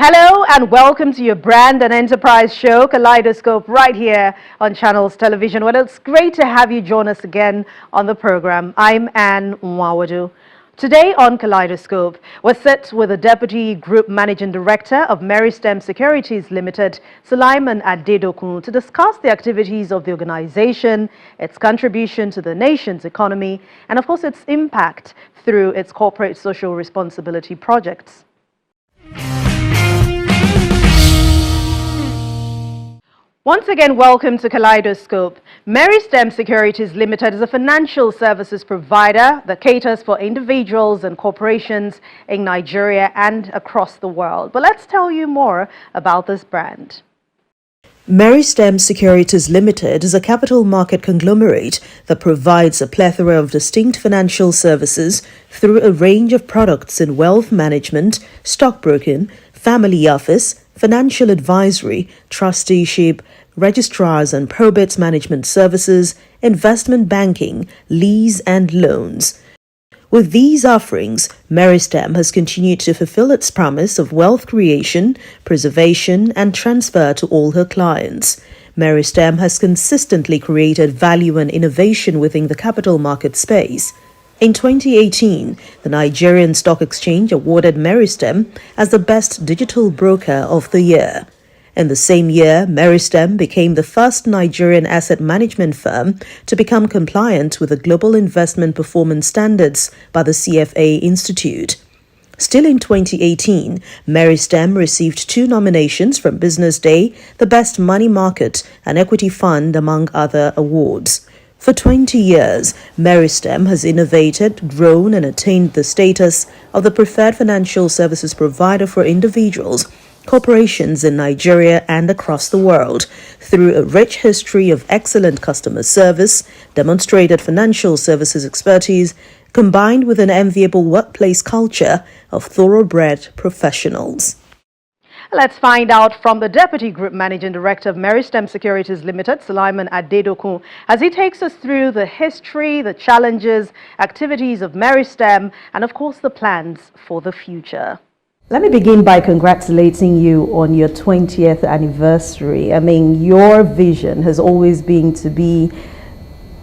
Hello and welcome to your brand and enterprise show, Kaleidoscope, right here on Channels Television. Well, it's great to have you join us again on the program. I'm Anne Mwawadu. Today on Kaleidoscope, we're set with the Deputy Group Managing Director of Meristem Securities Limited, Sulaiman Adedokun, to discuss the activities of the organization, its contribution to the nation's economy, and of course its impact through its corporate social responsibility projects. Once again, welcome to Kaleidoscope. Meristem Securities Limited is a financial services provider that caters for individuals and corporations in Nigeria and across the world. But let's tell you more about this brand. Meristem Securities Limited is a capital market conglomerate that provides a plethora of distinct financial services through a range of products in wealth management, stockbroking, family office, financial advisory, trusteeship, registrars and probates management services, investment banking, lease and loans. With these offerings, Meristem has continued to fulfill its promise of wealth creation, preservation and transfer to all her clients. Meristem has consistently created value and innovation within the capital market space. In 2018, the Nigerian Stock Exchange awarded Meristem as the best digital broker of the year. In the same year, Meristem became the first Nigerian asset management firm to become compliant with the Global Investment Performance Standards by the CFA Institute. Still in 2018, Meristem received 2 nominations from Business Day, the Best Money Market and Equity Fund, among other awards. For 20 years, Meristem has innovated, grown and attained the status of the preferred financial services provider for individuals, corporations in Nigeria and across the world through a rich history of excellent customer service, demonstrated financial services expertise, combined with an enviable workplace culture of thoroughbred professionals. Let's find out from the Deputy Group Managing Director of Meristem Securities Limited, Sulaiman Adedokun, as he takes us through the history, the challenges, activities of Meristem, and of course the plans for the future. Let me begin by congratulating you on your 20th anniversary. I mean, your vision has always been to be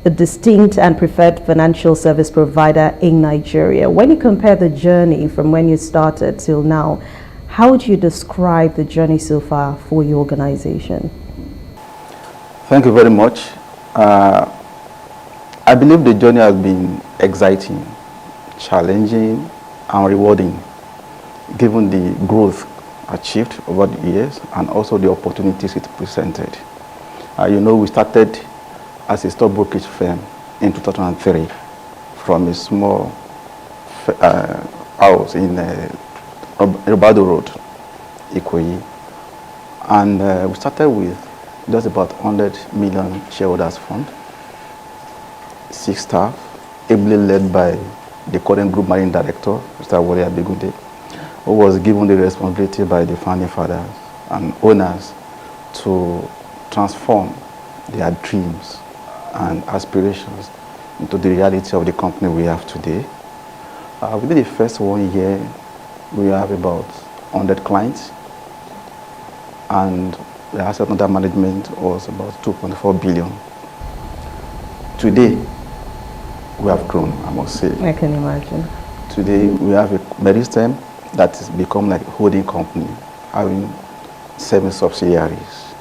a distinct and preferred financial service provider in Nigeria. When you compare the journey from when you started till now, how would you describe the journey so far for your organization? Thank you very much. I believe the journey has been exciting, challenging, and rewarding, given the growth achieved over the years and also the opportunities it presented. We started as a stock brokerage firm in 2003 from a small house in Ribado Road, Ikoyi, and we started with just about 100 million shareholders fund, 6 staff, ably led by the current group managing director, Mr. Wole Abegunde, who was given the responsibility by the founding fathers and owners to transform their dreams and aspirations into the reality of the company we have today. Within the first 1 year, we have about 100 clients, and the asset under management was about 2.4 billion. Today, we have grown, I must say. I can imagine. Today, we have a Meristem that has become like a holding company, having 7 subsidiaries.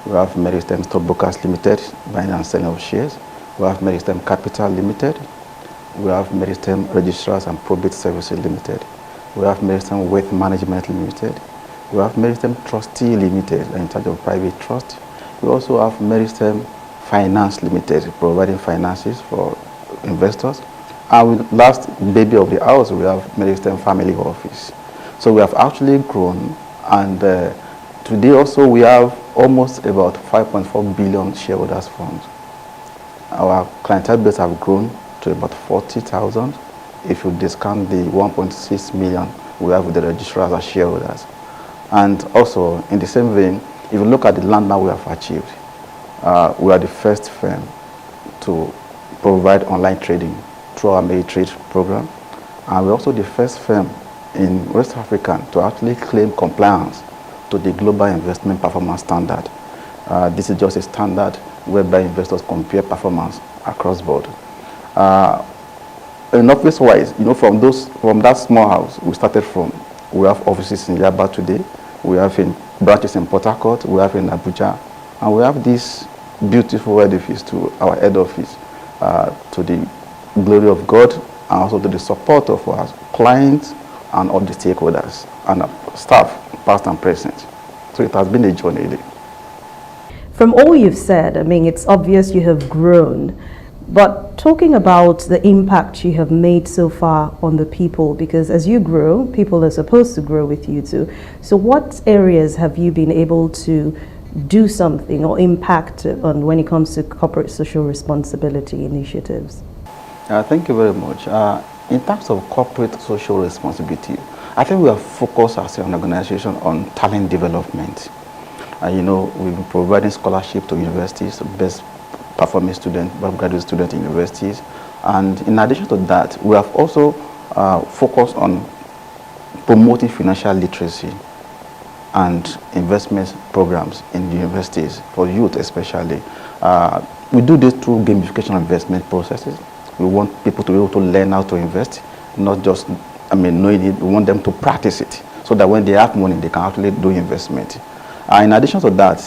We have Meristem Stockbrokers Limited, buying and selling of shares. We have Meristem Capital Limited. We have Meristem Registrars and Probate Services Limited. We have Meristem Wealth Management Limited. We have Meristem Trustee Limited, in charge of private trust. We also have Meristem Finance Limited, providing finances for investors. And with last baby of the house, we have Meristem Family Office. So we have actually grown, and today also we have almost about 5.4 billion shareholders funds. Our clientele base have grown to about 40,000. If you discount the 1.6 million we have with the registrars as shareholders. And also, in the same vein, if you look at the landmark we have achieved, we are the first firm to provide online trading through our Meritrade program. And we're also the first firm in West Africa to actually claim compliance to the Global Investment Performance Standard. This is just a standard whereby investors compare performance across board. In office-wise, from that small house we started from, we have offices in Yaba today, we have branches in Port Harcourt, we have in Abuja, and we have this beautiful edifice to our head office, to the glory of God, and also to the support of our clients and all the stakeholders and staff, past and present. So it has been a journey. From all you've said, I mean, it's obvious you have grown. But talking about the impact you have made so far on the people, because as you grow, people are supposed to grow with you too. So what areas have you been able to do something or impact on when it comes to corporate social responsibility initiatives? Thank you very much. In terms of corporate social responsibility, I think we are focused as an organization on talent development. We've been providing scholarship to universities, best performing students, graduate students in universities. And in addition to that, we have also focused on promoting financial literacy and investment programs in the universities, for youth especially. We do this through gamification investment processes. We want people to be able to learn how to invest, not just knowing it. We want them to practice it so that when they have money, they can actually do investment. In addition to that,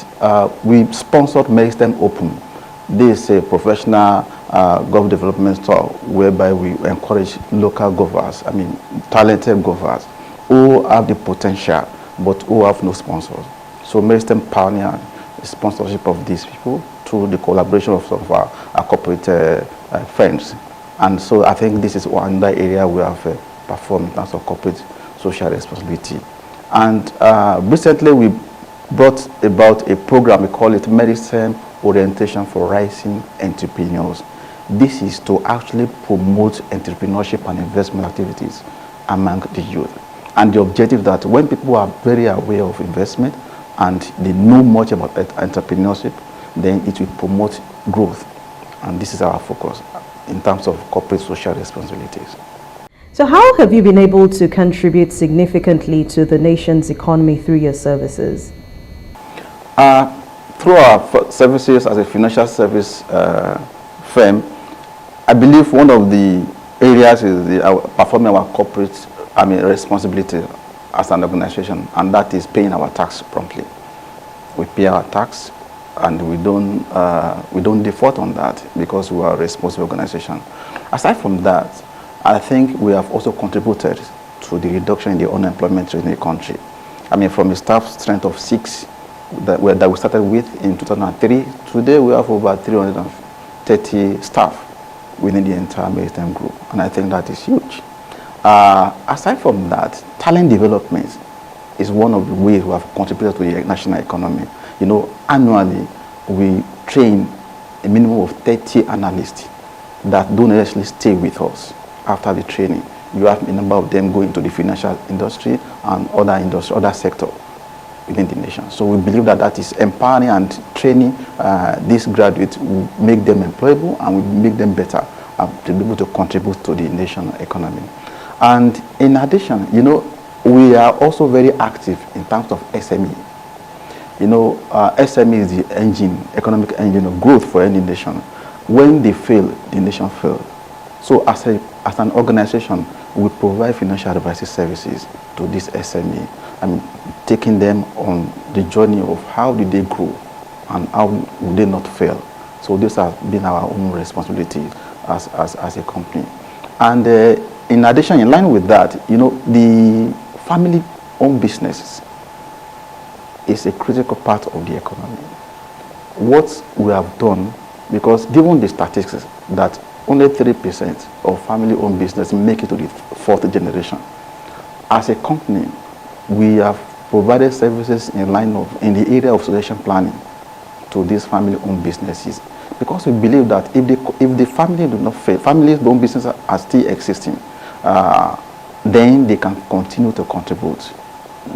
we sponsored Meristem Open. This is a professional gov development store whereby we encourage local governors, talented governors who have the potential but who have no sponsors. So Meristem pioneered the sponsorship of these people through the collaboration of some of our corporate friends. And so I think this is one area we have performed in terms of corporate social responsibility. And recently we brought about a program, we call it Meristem Orientation for Rising Entrepreneurs. This is to actually promote entrepreneurship and investment activities among the youth. And the objective that when people are very aware of investment and they know much about entrepreneurship, then it will promote growth. And this is our focus in terms of corporate social responsibilities. So how have you been able to contribute significantly to the nation's economy through your services? Through our services as a financial service firm, I believe one of the areas is performing our corporate responsibility as an organization, and that is paying our tax promptly. We pay our tax, and we don't default on that because we are a responsible organization. Aside from that, I think we have also contributed to the reduction in the unemployment rate in the country. From a staff strength of 6 that we started with in 2003, today we have over 330 staff within the entire Meristem group, and I think that is huge. Aside from that, talent development is one of the ways we have contributed to the national economy. Annually we train a minimum of 30 analysts that don't actually stay with us after the training. You have a number of them going to the financial industry and other sectors within the nation. So we believe that is empowering, and training these graduates will make them employable and will make them better to be able to contribute to the national economy. And in addition, we are also very active in terms of SME. SME is the economic engine of growth for any nation. When they fail, the nation fails. So as an organization, we provide financial advisory services to this SME, taking them on the journey of how did they grow and how would they not fail. So this has been our own responsibility as a company. And in addition, in line with that, the family-owned businesses is a critical part of the economy. What we have done, because given the statistics that only 3% of family-owned business make it to the 4th generation, as a company, we have provided services in the area of succession planning to these family-owned businesses, because we believe that if the family do not fail, family-owned businesses are still existing, then they can continue to contribute.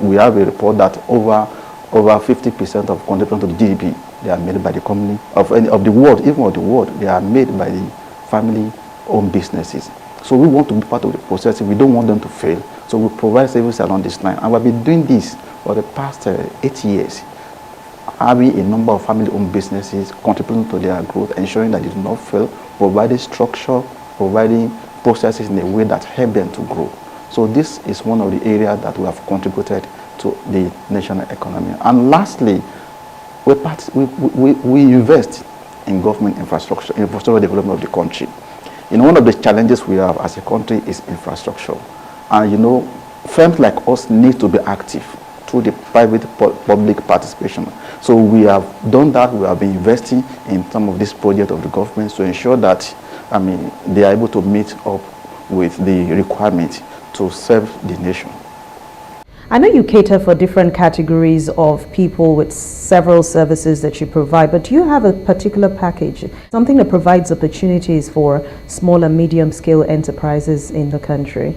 We have a report that over 50% of contribution to the GDP, they are made by the company of the world, even of the world, they are made by the family-owned businesses. So we want to be part of the process. We don't want them to fail. So we provide services along this line. And we've been doing this for the past 8 years, having a number of family-owned businesses contributing to their growth, ensuring that they do not fail, providing structure, providing processes in a way that help them to grow. So this is one of the areas that we have contributed to the national economy. And lastly, we invest in government infrastructure development of the country. One of the challenges we have as a country is infrastructure. And firms like us need to be active through the private-public participation. So we have done that. We have been investing in some of these projects of the government to ensure that, they are able to meet up with the requirement to serve the nation. I know you cater for different categories of people with several services that you provide, but do you have a particular package, something that provides opportunities for small and medium-scale enterprises in the country?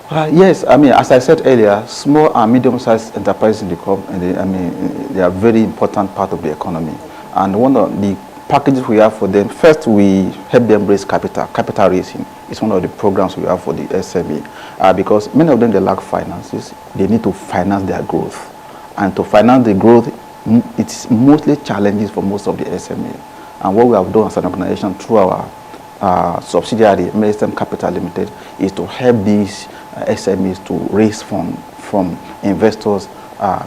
Yes, as I said earlier, small and medium-sized enterprises in the country, they are a very important part of the economy. And one of the packages we have for them, first we help them raise capital raising. It's one of the programs we have for the SME, because many of them, they lack finances. They need to finance their growth. And to finance the growth, it's mostly challenges for most of the SME. And what we have done as an organization through our subsidiary, Meristem Capital Limited, is to help these SMEs to raise funds from investors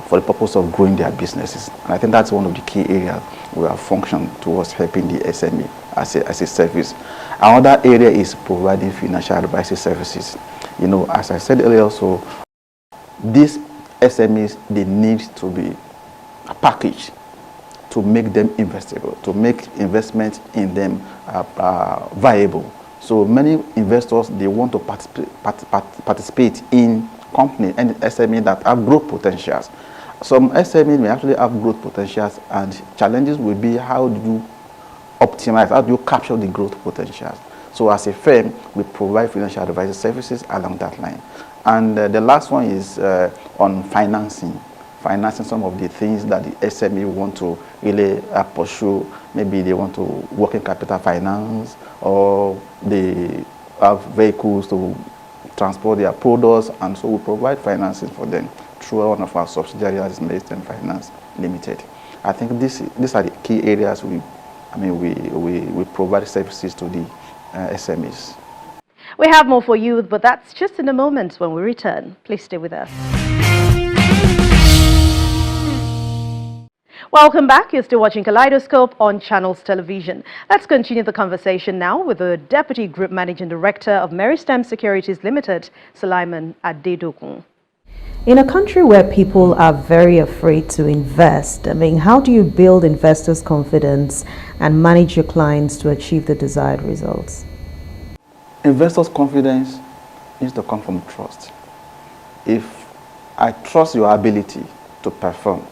for the purpose of growing their businesses. And I think that's one of the key areas we have functioned towards helping the SME as a service. Another area is providing financial advisory services. As I said earlier also, these SMEs, they need to be packaged to make them investable, to make investment in them viable. So many investors, they want to participate in companies and SMEs that have growth potentials. Some SMEs may actually have growth potentials, and challenges will be how do you optimize, how do you capture the growth potentials. So as a firm, we provide financial advisory services along that line. And the last one is on financing some of the things that the SME want to really pursue. Maybe they want to working capital finance, or they have vehicles to transport their products, and so we provide financing for them through one of our subsidiaries, Meristem Finance Limited. I think these are the key areas we provide services to the SMEs. We have more for you, but that's just in a moment when we return. Please stay with us. Welcome back. You're still watching Kaleidoscope on Channels Television. Let's continue the conversation now with the Deputy Group Managing Director of Meristem Securities Limited, Sulaiman Adedokun. In a country where people are very afraid to invest, how do you build investors' confidence and manage your clients to achieve the desired results? Investors' confidence needs to come from trust. If I trust your ability to perform,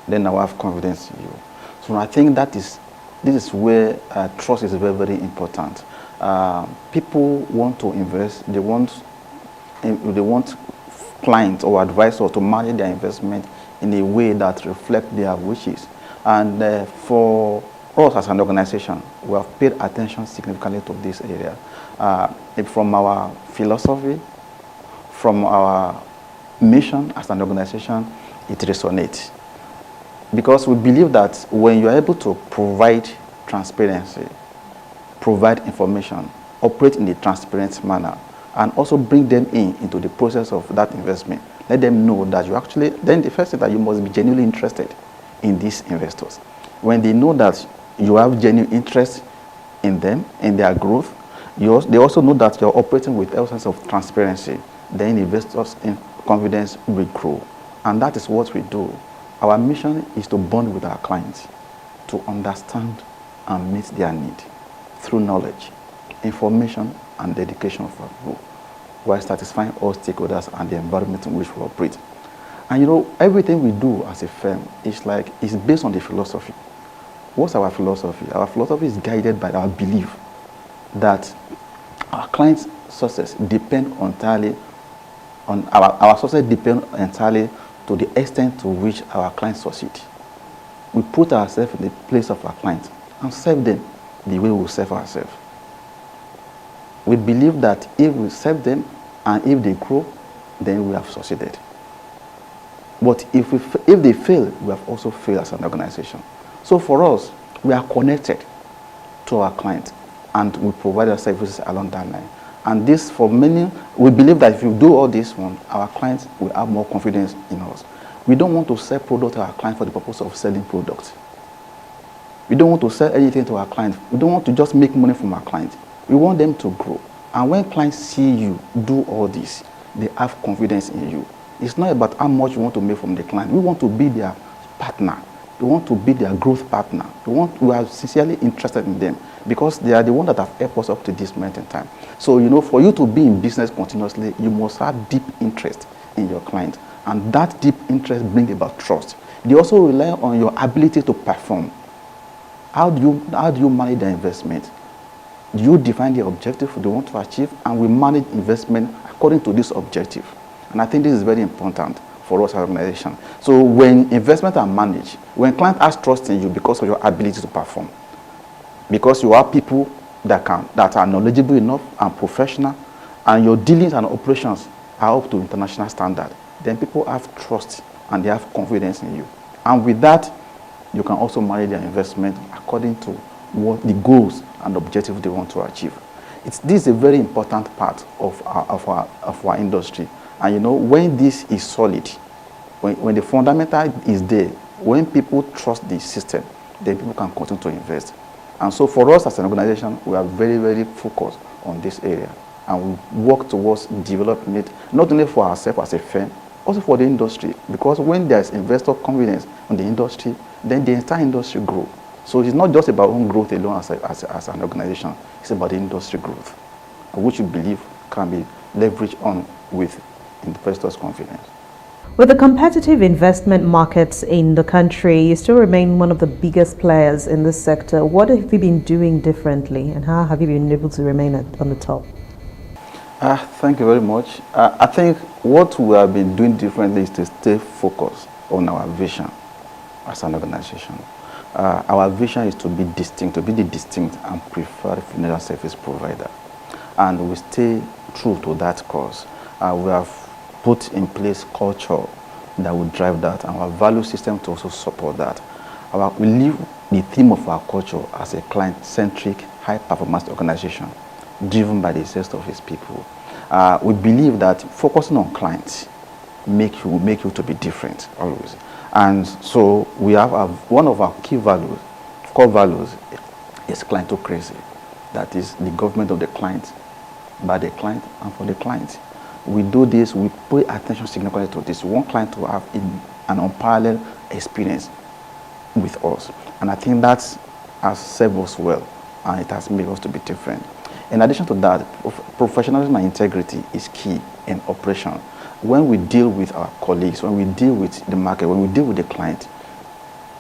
then I will have confidence in you. So I think this is where trust is very, very important. People want to invest. They want clients or advisors to manage their investment in a way that reflects their wishes. And for us as an organization, we have paid attention significantly to this area. From our philosophy, from our mission as an organization, it resonates. Because we believe that when you are able to provide transparency, provide information, operate in a transparent manner, and also bring them into the process of that investment, let them know that you actually, then the first thing that you must be genuinely interested in these investors. When they know that you have genuine interest in them, in their growth, they also know that you're operating with a sense of transparency, then investors' confidence will grow. And that is what we do. Our mission is to bond with our clients, to understand and meet their need through knowledge, information, and dedication of our group, while satisfying all stakeholders and the environment in which we operate. And everything we do as a firm is based on the philosophy. What's our philosophy? Our philosophy is guided by our belief that our clients' success depends entirely on our success depends entirely to the extent to which our clients succeed. We put ourselves in the place of our clients and serve them the way we serve ourselves. We believe that if we serve them and if they grow, then we have succeeded. But if they fail, we have also failed as an organization. So for us, we are connected to our clients, and we provide our services along that line. And this, for many, we believe that if you do all this one, our clients will have more confidence in us. We don't want to sell products to our clients for the purpose of selling products. We don't want to sell anything to our clients. We don't want to just make money from our clients. We want them to grow. And when clients see you do all this, they have confidence in you. It's not about how much you want to make from the client. We want to be their partner. We want to be their growth partner. We are sincerely interested in them because they are the ones that have helped us up to this moment in time. So, for you to be in business continuously, you must have deep interest in your client. And that deep interest brings about trust. They also rely on your ability to perform. How do you manage the investment? Do you define the objective they want to achieve? And we manage investment according to this objective. And I think this is very important for us as an organization. So when investments are managed, when clients have trust in you because of your ability to perform, because you are people that are knowledgeable enough and professional, and your dealings and operations are up to international standard, then people have trust and they have confidence in you. And with that, you can also manage their investment according to what the goals and objectives they want to achieve. This is a very important part of our industry. And when this is solid, when the fundamental is there, when people trust the system, then people can continue to invest. And so for us as an organization, we are very, very focused on this area. And we work towards developing it, not only for ourselves as a firm, also for the industry. Because when there's investor confidence in the industry, then the entire industry grows. So it's not just about own growth alone as an organization. It's about the industry growth, which we believe can be leveraged on with investors' confidence. With the competitive investment markets in the country, you still remain one of the biggest players in this sector. What have you been doing differently, and how have you been able to remain on the top? Thank you very much. I think what we have been doing differently is to stay focused on our vision as an organization. Our vision is to be the distinct and preferred financial service provider. And we stay true to that cause. We have put in place culture that will drive that, and our value system to also support that. We live the theme of our culture as a client-centric, high-performance organization driven by the zest of its people. We believe that focusing on clients will make you to be different always. And so we have one of our core values is clientocracy. That is the government of the client, by the client, and for the client. We do this, we pay attention significantly to this. We want clients to have an unparalleled experience with us. And I think that has served us well, and it has made us to be different. In addition to that, professionalism and integrity is key in operation. When we deal with our colleagues, when we deal with the market, when we deal with the client,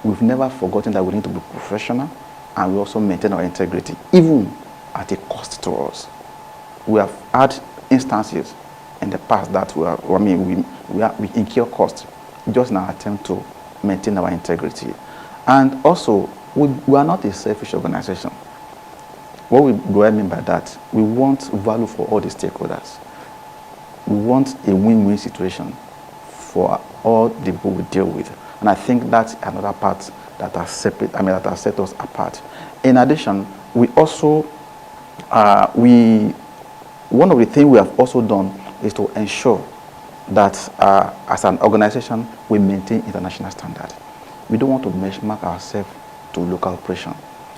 we've never forgotten that we need to be professional, and we also maintain our integrity, even at a cost to us. We have had instances in the past that we incur costs just in our attempt to maintain our integrity. And also, we are not a selfish organization. What do I mean by that? We want value for all the stakeholders. We want a win-win situation for all the people we deal with. And I think that's another part that has set us apart. In addition, we also, one of the things we have also done is to ensure that as an organization, we maintain international standards. We don't want to benchmark ourselves to local operation.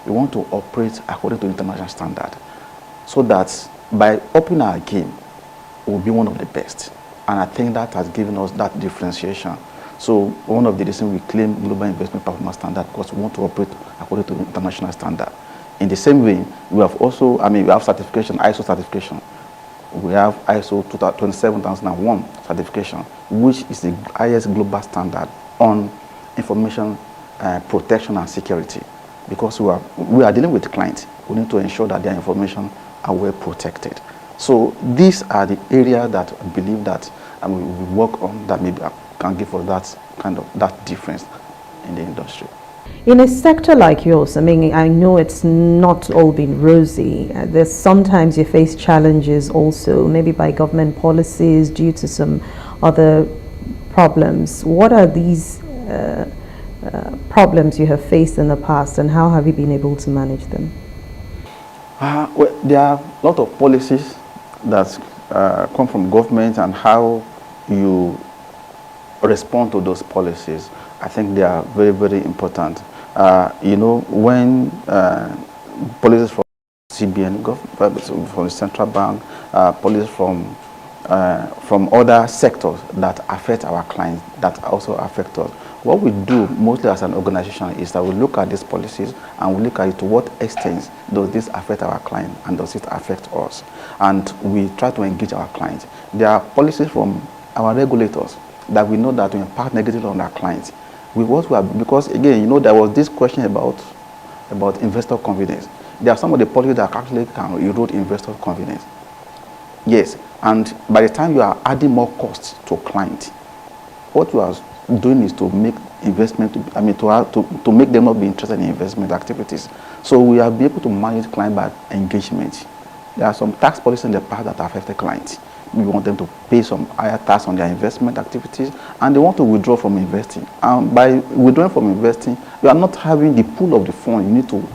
We want to operate according to international standard, so that by upping our game, we'll be one of the best. And I think that has given us that differentiation. So one of the reasons we claim global investment performance standard, because we want to operate according to international standard. In the same way, we have also, we have certification, ISO certification. We have ISO 27001 certification, which is the highest global standard on information protection and security. Because we are dealing with clients, we need to ensure that their information are well protected. So these are the areas that I believe that we work on that maybe can give us that difference in the industry. In a sector like yours, I mean, I know it's not all been rosy. There's sometimes you face challenges also, maybe by government policies due to some other problems. What are these problems you have faced in the past, and how have you been able to manage them? Well, there are a lot of policies that come from government and how you respond to those policies. I think they are very, very important. You know, when policies from CBN, from the central bank, policies from other sectors that affect our clients, that also affect us. What we do mostly as an organization is that we look at these policies and we look at it to what extent does this affect our client and does it affect us. And we try to engage our clients. There are policies from our regulators that we know that will impact negatively on our clients. Because again, you know, there was this question about investor confidence. There are some of the policies that actually can erode investor confidence. Yes, and by the time you are adding more costs to a client, what you are doing is to make investment, to make them not be interested in investment activities. So we have been able to manage client by engagement. There are some tax policies in the past that affect the clients. We want them to pay some higher tax on their investment activities, and they want to withdraw from investing. And by withdrawing from investing, you are not having the pool of the fund you need to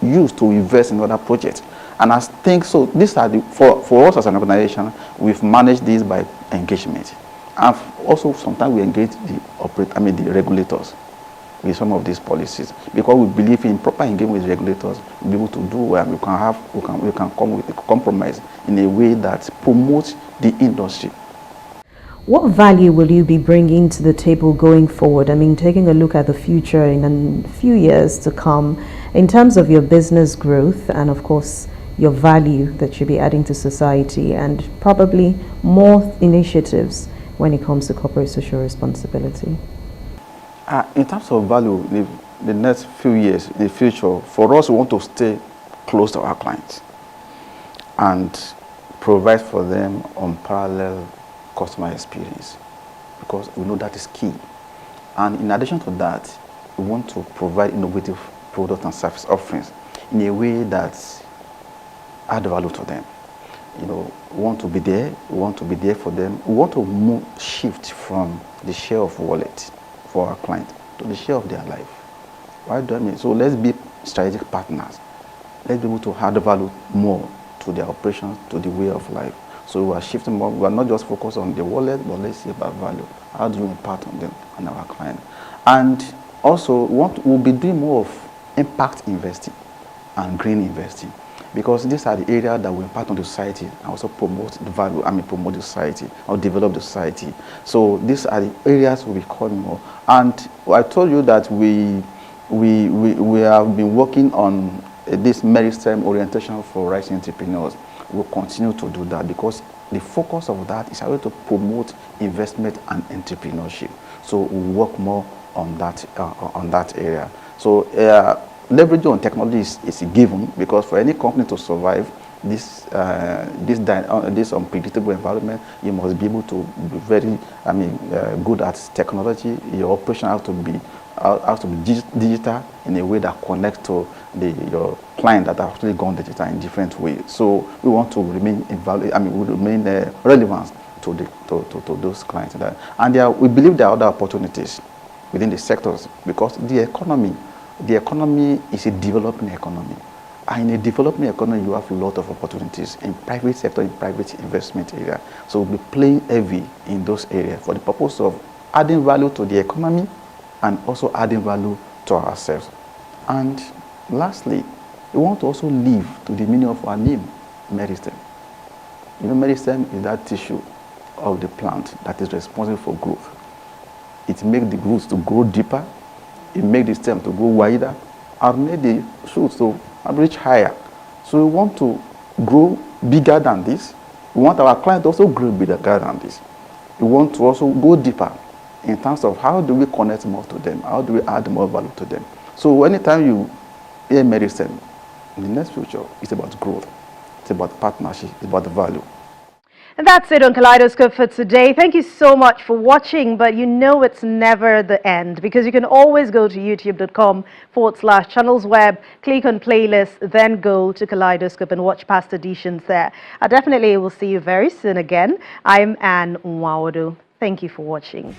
use to invest in other projects. And I think so. These are for us as an organization, we've managed this by engagement. And also sometimes we engage the regulators with some of these policies, because we believe in proper engagement with regulators, we'll be able to do well. We can come with a compromise in a way that promotes the industry. What value will you be bringing to the table going forward? I mean, taking a look at the future in a few years to come, in terms of your business growth and, of course, your value that you'll be adding to society, and probably more initiatives when it comes to corporate social responsibility? In terms of value, the next few years, in the future, for us, we want to stay close to our clients and provide for them unparalleled customer experience, because we know that is key. And in addition to that, we want to provide innovative product and service offerings in a way that add value to them. You know, we want to be there for them. We want to shift from the share of wallet for our client to the share of their life. Why do I mean? So let's be strategic partners. Let's be able to add value more to their operations, to the way of life. So we are shifting more. We are not just focused on the wallet, but let's see about value. How do we impact on them and our client? And also, we'll be doing more of impact investing and green investing, because these are the areas that will impact on the society and also promote the value, promote the society or develop the society. So these are the areas we'll be calling more. And I told you that we have been working on this Meristem orientation for rising entrepreneurs. We'll continue to do that, because the focus of that is how to promote investment and entrepreneurship. So we'll work more on that area. So leveraging on technology is a given, because for any company to survive this unpredictable environment, you must be able to be very good at technology. Your operation has to be digital in a way that connects to your client that have actually gone digital in different ways. So we want to remain relevant to those clients. And we believe there are other opportunities within the sectors, because the economy is a developing economy. And in a developing economy, you have a lot of opportunities in private sector, in private investment area. So we'll be playing heavy in those areas for the purpose of adding value to the economy and also adding value to ourselves. And lastly, we want to also live to the meaning of our name, Meristem. You know, Meristem is that tissue of the plant that is responsible for growth. It makes the roots to grow deeper, it makes the stem to grow wider, and make the shoots to reach higher. So we want to grow bigger than this. We want our client to also grow bigger than this. We want to also go deeper in terms of how do we connect more to them, how do we add more value to them. So anytime you hear Meristem, in the next future, it's about growth, it's about partnership, it's about value. And that's it on Kaleidoscope for today. Thank you so much for watching, but you know it's never the end because you can always go to youtube.com/channels web, click on playlist, then go to Kaleidoscope and watch past editions there. I definitely will see you very soon again. I'm Anne Nwawodu. Thank you for watching.